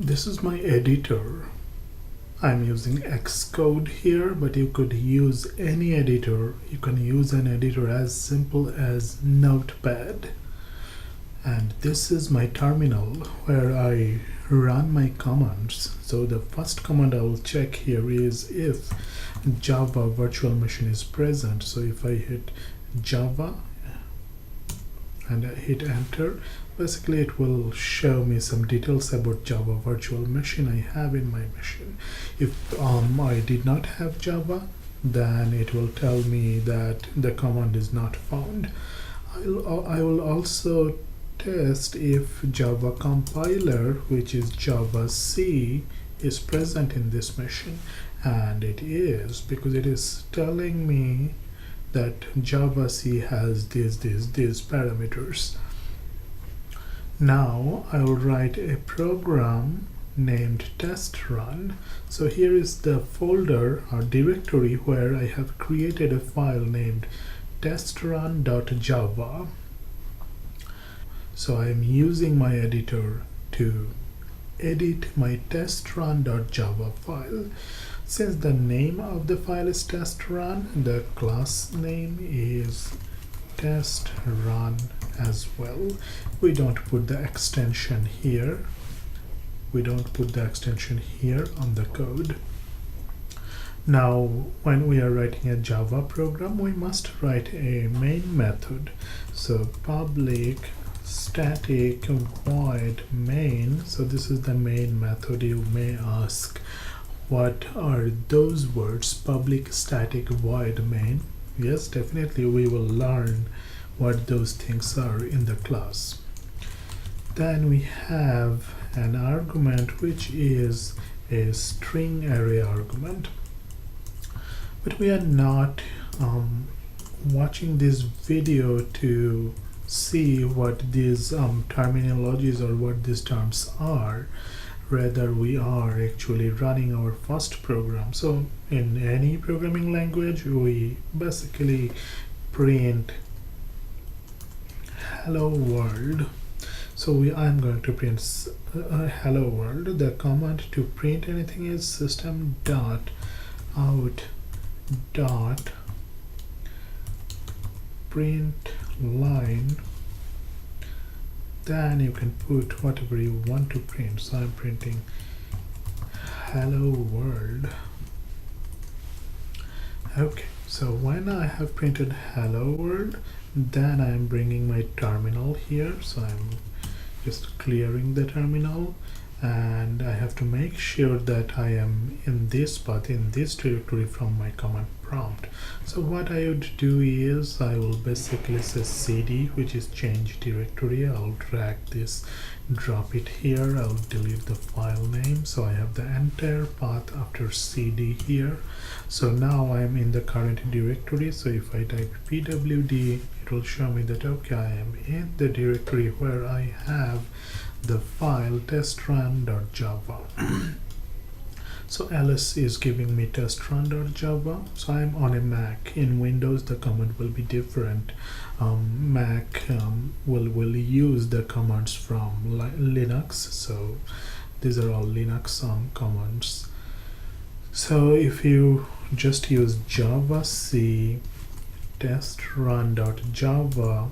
This is my editor. I'm using Xcode here, but you could use any editor. You can use an editor as simple as Notepad. And this is my terminal where I run my commands. So the first command I will check here is if Java virtual machine is present. So if I hit Java and I hit enter, basically it will show me some details about Java virtual machine I have in my machine. If I did not have Java, then it will tell me that the command is not found. I will also test if Java compiler, which is Java C, is present in this machine, and it is, because it is telling me that Java C has these parameters. Now I will write a program named test run. So here is the folder or directory where I have created a file named testrun.java. So I am using my editor to edit my testrun.java file. Since the name of the file is testrun, the class name is testrun as well. We don't put the extension here. We don't put the extension here on the code. Now, when we are writing a Java program, we must write a main method. So public static void main. So this is the main method. You may ask, what are those words? Public static void main. Yes, definitely we will learn what those things are in the class. Then we have an argument which is a string array argument. But we are not watching this video to see what these terminologies or what these terms are. Rather, we are actually running our first program. So in any programming language, we basically print hello world. So I'm going to print hello world. The command to print anything is system dot out dot print line. Then you can put whatever you want to print. So I'm printing hello world. Okay, so when I have printed hello world, then I'm bringing my terminal here. So I'm just clearing the terminal, and I have to make sure that I am in this path, in this directory from my command prompt. So what I would do is I will basically say cd, which is change directory. I'll drag this, drop it here. I'll delete the file name. So I have the entire path after cd here. So now I'm in the current directory. So if I type pwd, it will show me that okay, I am in the directory where I have the file testrun.java. So ls is giving me testrun.java. So I'm on a Mac. In Windows the command will be different. Mac will use the commands from Linux. So these are all Linux commands. So if you just use java c testrun.java,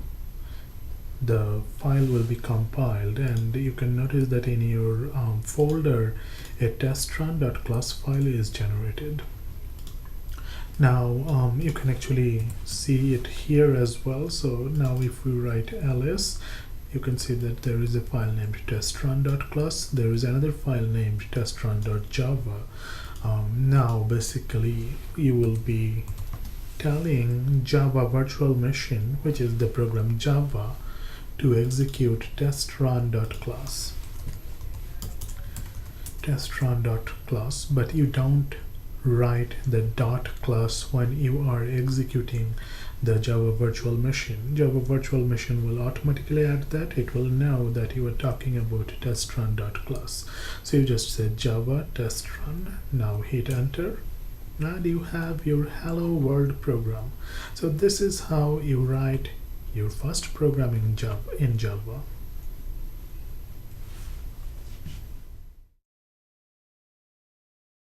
the file will be compiled, and you can notice that in your folder a testrun.class file is generated. Now you can actually see it here as well. So now if we write ls, you can see that there is a file named testrun.class. There is another file named testrun.java. Now basically you will be telling Java virtual machine, which is the program Java, to execute testrun.class. Testrun.class, but you don't write the dot class when you are executing the Java virtual machine. Java virtual machine will automatically add that. It will know that you are talking about testrun.class. So you just say Java testrun. Now hit enter, and you have your hello world program. So this is how you write your first program in Java.